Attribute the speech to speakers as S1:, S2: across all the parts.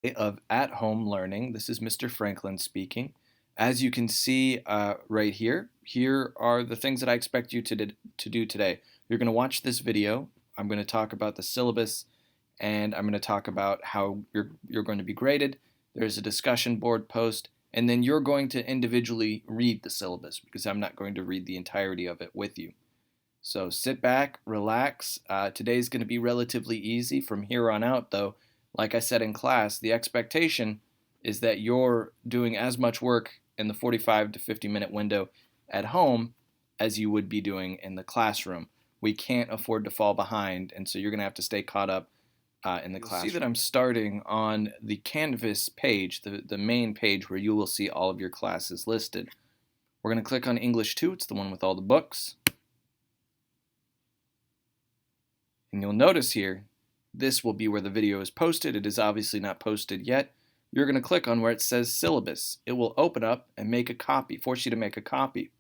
S1: Of at-home learning. This is Mr. Franklin speaking. As you can see right here, here are the things that I expect you to do today. You're going to watch this video. I'm going to talk about the syllabus, and I'm going to talk about how you're going to be graded. There's a discussion board post, and then you're going to individually read the syllabus because I'm not going to read the entirety of it with you. So sit back, relax. Today's going to be relatively easy. From here on out, though, like I said in class, the expectation is that you're doing as much work in the 45 to 50-minute window at home as you would be doing in the classroom. We can't afford to fall behind, and so you're going to have to stay caught up in the classroom. See that I'm starting on the Canvas page, the main page where you will see all of your classes listed. We're going to click on English 2. It's the one with all the books. And you'll notice here, this will be where the video is posted. It is obviously not posted yet. You're going to click on where it says syllabus. It will open up and make a copy, force you to make a copy.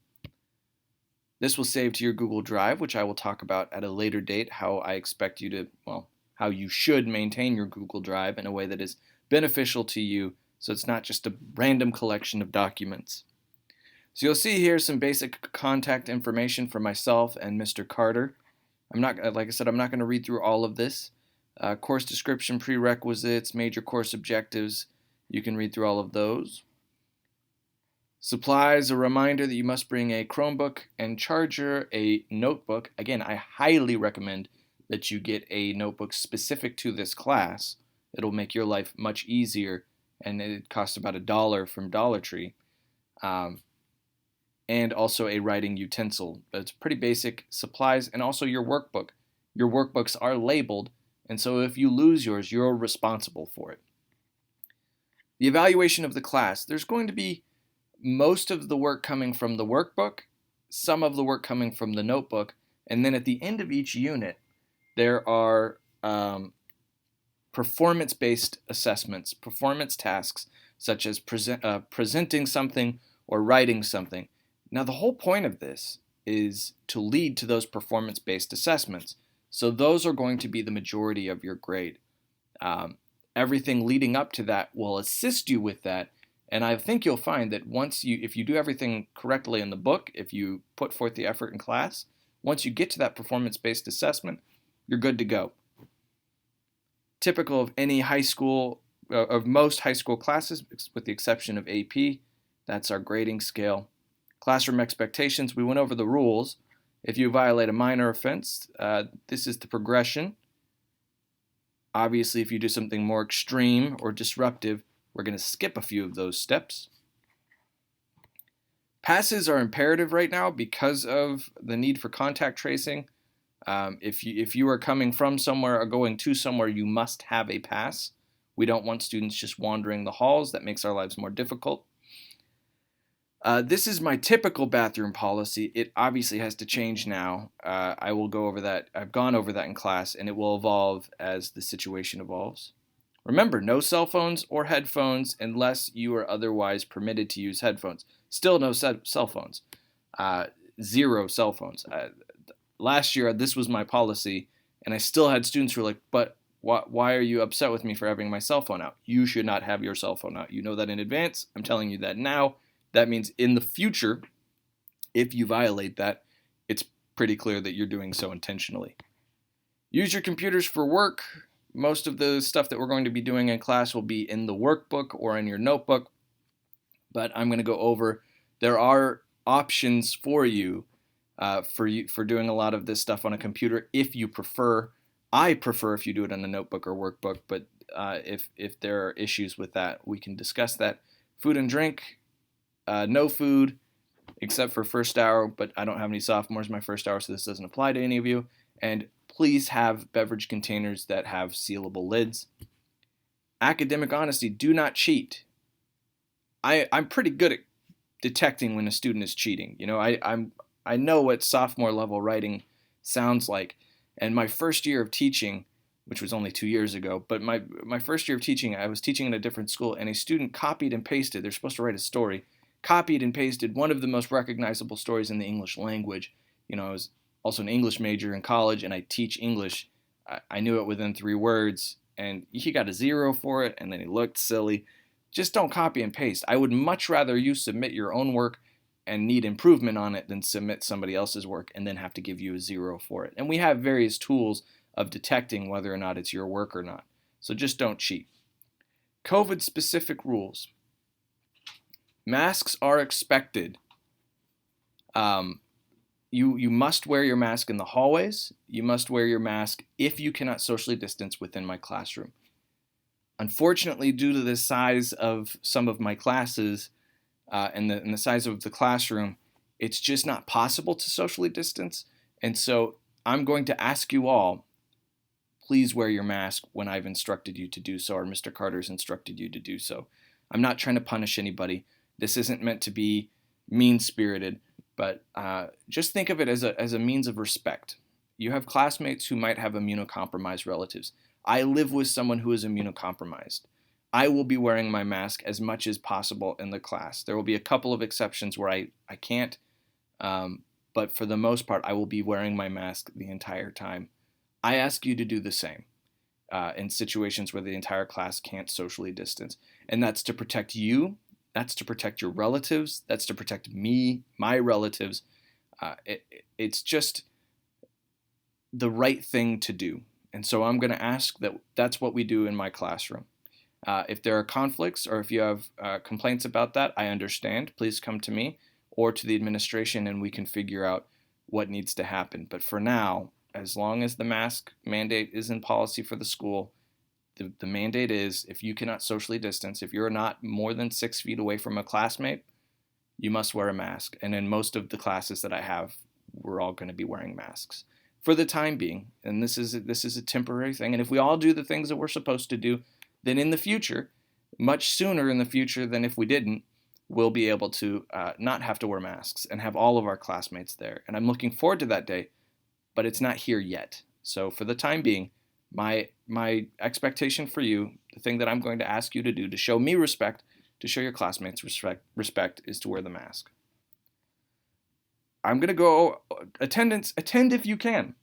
S1: This will save to your Google Drive, which I will talk about at a later date, how I expect you to, well, how you should maintain your Google Drive in a way that is beneficial to you, so it's not just a random collection of documents. So you'll see here some basic contact information for myself and Mr. Carter. Like I said, I'm not going to read through all of this. Course description, prerequisites, major course objectives. You can read through all of those. Supplies, a reminder that you must bring a Chromebook and charger, a notebook. Again, I highly recommend that you get a notebook specific to this class. It'll make your life much easier, and it costs about $1 from Dollar Tree. And also a writing utensil. It's pretty basic supplies, and also your workbook. Your workbooks are labeled, and so if you lose yours, you're responsible for it. The evaluation of the class. There's going to be most of the work coming from the workbook, some of the work coming from the notebook, and then at the end of each unit, there are performance-based assessments, performance tasks, such as presenting something or writing something. Now, the whole point of this is to lead to those performance-based assessments. So those are going to be the majority of your grade. Everything leading up to that will assist you with that. And I think you'll find that if you do everything correctly in the book, if you put forth the effort in class, once you get to that performance-based assessment, you're good to go. Typical of any high school, of most high school classes, with the exception of AP, that's our grading scale. Classroom expectations, we went over the rules. If you violate a minor offense, this is the progression. Obviously, if you do something more extreme or disruptive, we're going to skip a few of those steps. Passes are imperative right now because of the need for contact tracing. If you are coming from somewhere or going to somewhere, you must have a pass. We don't want students just wandering the halls. That makes our lives more difficult. This is my typical bathroom policy. It obviously has to change now. I will go over that. I've gone over that in class, and it will evolve as the situation evolves. Remember, no cell phones or headphones unless you are otherwise permitted to use headphones. Still no cell phones. Zero cell phones. Last year, this was my policy, and I still had students who were like, but why are you upset with me for having my cell phone out? You should not have your cell phone out. You know that in advance. I'm telling you that now. That means in the future, if you violate that, it's pretty clear that you're doing so intentionally. Use your computers for work. Most of the stuff that we're going to be doing in class will be in the workbook or in your notebook, but I'm going to go over, there are options for you for doing a lot of this stuff on a computer if you prefer. I prefer if you do it on a notebook or workbook, but if there are issues with that, we can discuss that. Food and drink. No food except for first hour, but I don't have any sophomores my first hour, so this doesn't apply to any of you. And please have beverage containers that have sealable lids. Academic honesty, do not cheat. I'm pretty good at detecting when a student is cheating. You know, I know what sophomore level writing sounds like. And my first year of teaching, which was only 2 years ago, but my first year of teaching, I was teaching in a different school, and a student copied and pasted, they're supposed to write a story, copied and pasted one of the most recognizable stories in the English language. You know, I was also an English major in college, and I teach English. I knew it within 3 words, and he got a 0 for it, and then he looked silly. Just don't copy and paste. I would much rather you submit your own work and need improvement on it than submit somebody else's work and then have to give you a 0 for it. And we have various tools of detecting whether or not it's your work or not. So just don't cheat. COVID specific rules. Masks are expected. You must wear your mask in the hallways. You must wear your mask if you cannot socially distance within my classroom. Unfortunately, due to the size of some of my classes and the size of the classroom, it's just not possible to socially distance. And so I'm going to ask you all, please wear your mask when I've instructed you to do so, or Mr. Carter's instructed you to do so. I'm not trying to punish anybody. This isn't meant to be mean-spirited, but just think of it as a means of respect. You have classmates who might have immunocompromised relatives. I live with someone who is immunocompromised. I will be wearing my mask as much as possible in the class. There will be a couple of exceptions where I can't, but for the most part, I will be wearing my mask the entire time. I ask you to do the same in situations where the entire class can't socially distance. And that's to protect you. That's to protect your relatives. That's to protect me, my relatives. It's just the right thing to do. And so I'm going to ask that that's what we do in my classroom. If there are conflicts or if you have complaints about that, I understand. Please come to me or to the administration and we can figure out what needs to happen. But for now, as long as the mask mandate is in policy for the school, the mandate is if you cannot socially distance, if you're not more than 6 feet away from a classmate, you must wear a mask. And in most of the classes that I have, we're all going to be wearing masks for the time being. And this is a temporary thing. And if we all do the things that we're supposed to do, then in the future, much sooner in the future than if we didn't, we'll be able to not have to wear masks and have all of our classmates there. And I'm looking forward to that day, but it's not here yet. So for the time being, my expectation for you, the thing that I'm going to ask you to do to show me respect, to show your classmates respect is to wear the mask. I'm going to go attendance. Attend if you can.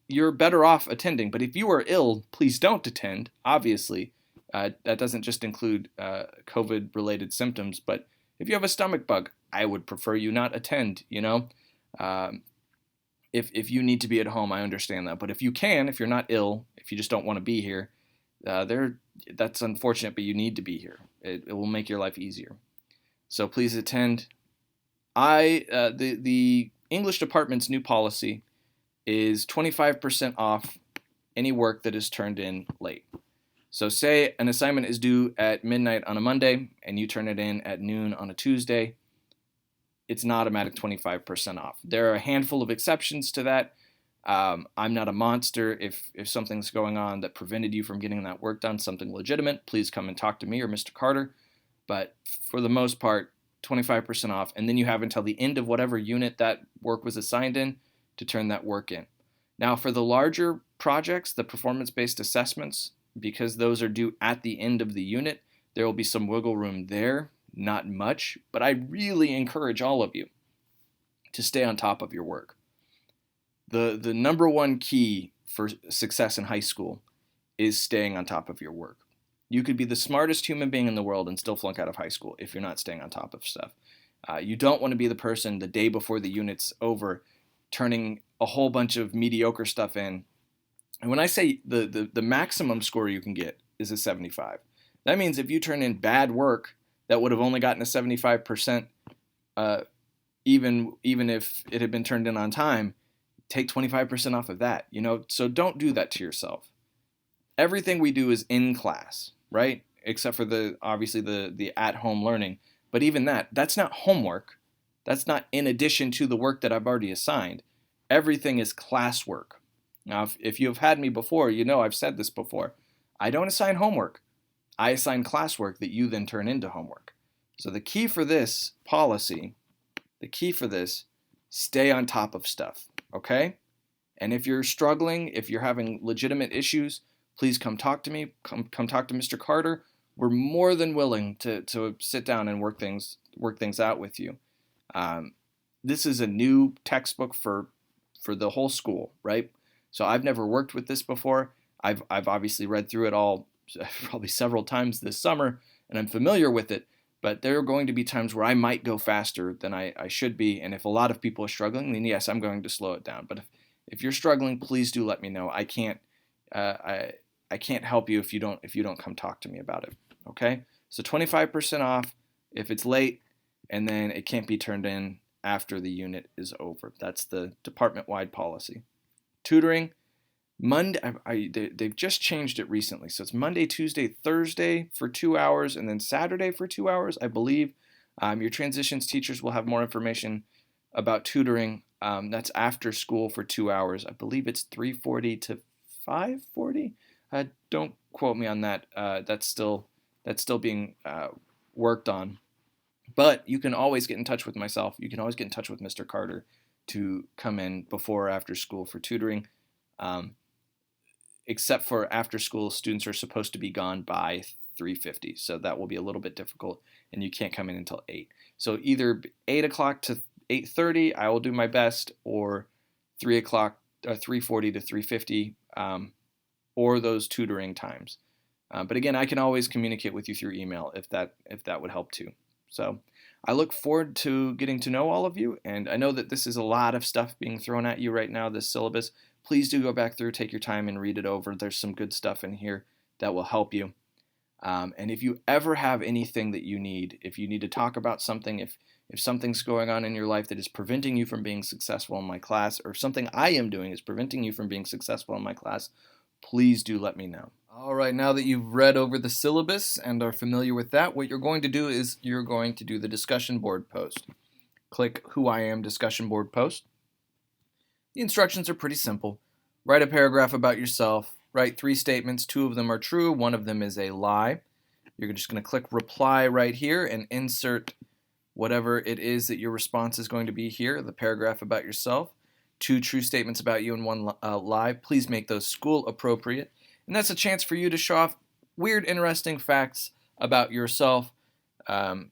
S1: You're better off attending, but if you are ill, please don't attend. Obviously, that doesn't just include COVID-related symptoms, but if you have a stomach bug, I would prefer you not attend. If you need to be at home, I understand that. But if you can, if you're not ill, if you just don't want to be here, that's unfortunate, but you need to be here. It will make your life easier. So please attend. The English department's new policy is 25% off any work that is turned in late. So say an assignment is due at midnight on a Monday and you turn it in at noon on a Tuesday, it's an automatic 25% off. There are a handful of exceptions to that. I'm not a monster. If something's going on that prevented you from getting that work done, something legitimate, please come and talk to me or Mr. Carter. But for the most part, 25% off. And then you have until the end of whatever unit that work was assigned in to turn that work in. Now, for the larger projects, the performance-based assessments, because those are due at the end of the unit, there will be some wiggle room there. Not much, but I really encourage all of you to stay on top of your work. The number one key for success in high school is staying on top of your work. You could be the smartest human being in the world and still flunk out of high school if you're not staying on top of stuff. You don't want to be the person the day before the unit's over turning a whole bunch of mediocre stuff in. And when I say the maximum score you can get is a 75, that means if you turn in bad work that would have only gotten a 75%, even if it had been turned in on time, take 25% off of that. So don't do that to yourself. Everything we do is in class, right? Except for obviously the at-home learning. But even that's not homework. That's not in addition to the work that I've already assigned. Everything is classwork. Now, if you've had me before, I've said this before. I don't assign homework. I assign classwork that you then turn into homework. So the key for this policy, stay on top of stuff, okay? And if you're struggling, if you're having legitimate issues, please come talk to me. Come talk to Mr. Carter. We're more than willing to sit down and work things out with you. This is a new textbook for the whole school, right? So I've never worked with this before. I've obviously read through it all probably several times this summer, and I'm familiar with it. But there are going to be times where I might go faster than I should be, and if a lot of people are struggling, then yes, I'm going to slow it down. But if you're struggling, please do let me know. I can't uh, I I can't help you if you don't come talk to me about it. Okay? So 25% off if it's late, and then it can't be turned in after the unit is over. That's the department-wide policy. Tutoring, Monday. They've just changed it recently, so it's Monday, Tuesday, Thursday for 2 hours, and then Saturday for 2 hours, I believe. Your transitions teachers will have more information about tutoring. That's after school for 2 hours. I believe it's 3:40 to 5:40. Don't quote me on that. That's still being worked on. But you can always get in touch with myself. You can always get in touch with Mr. Carter to come in before or after school for tutoring. Um, except for after school, students are supposed to be gone by 3:50, so that will be a little bit difficult, and you can't come in until 8. So either 8 o'clock to 8:30, I will do my best, or 3 o'clock, 3:40 to 3:50, or those tutoring times. But again, I can always communicate with you through email if that would help too. So I look forward to getting to know all of you, and I know that this is a lot of stuff being thrown at you right now, this syllabus. Please do go back through, take your time, and read it over. There's some good stuff in here that will help you. And if you ever have anything that you need, if you need to talk about something, if something's going on in your life that is preventing you from being successful in my class, or something I am doing is preventing you from being successful in my class, please do let me know. All right, now that you've read over the syllabus and are familiar with that, what you're going to do is you're going to do the discussion board post. Click Who I Am discussion board post. The instructions are pretty simple. Write a paragraph about yourself. Write 3 statements. 2 of them are true. 1 of them is a lie. You're just going to click reply right here and insert whatever it is that your response is going to be here, the paragraph about yourself. 2 true statements about you and 1 lie. Please make those school appropriate. And that's a chance for you to show off weird, interesting facts about yourself.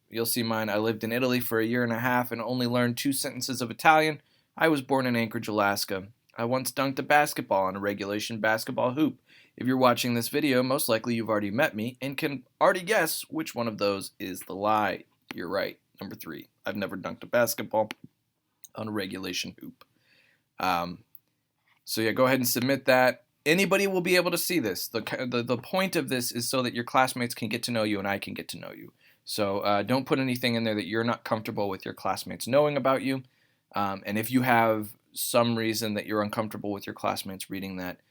S1: You'll see mine. I lived in Italy for a year and a half and only learned 2 sentences of Italian. I was born in Anchorage, Alaska. I once dunked a basketball on a regulation basketball hoop. If you're watching this video, most likely you've already met me and can already guess which one of those is the lie. You're right. Number 3. I've never dunked a basketball on a regulation hoop. So yeah, go ahead and submit that. Anybody will be able to see this. The point of this is so that your classmates can get to know you and I can get to know you. So don't put anything in there that you're not comfortable with your classmates knowing about you. And if you have some reason that you're uncomfortable with your classmates reading that,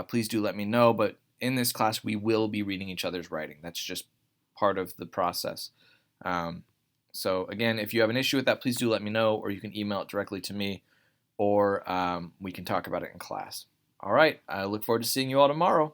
S1: please do let me know. But in this class, we will be reading each other's writing. That's just part of the process. So again, if you have an issue with that, please do let me know, or you can email it directly to me, or we can talk about it in class. All right, I look forward to seeing you all tomorrow.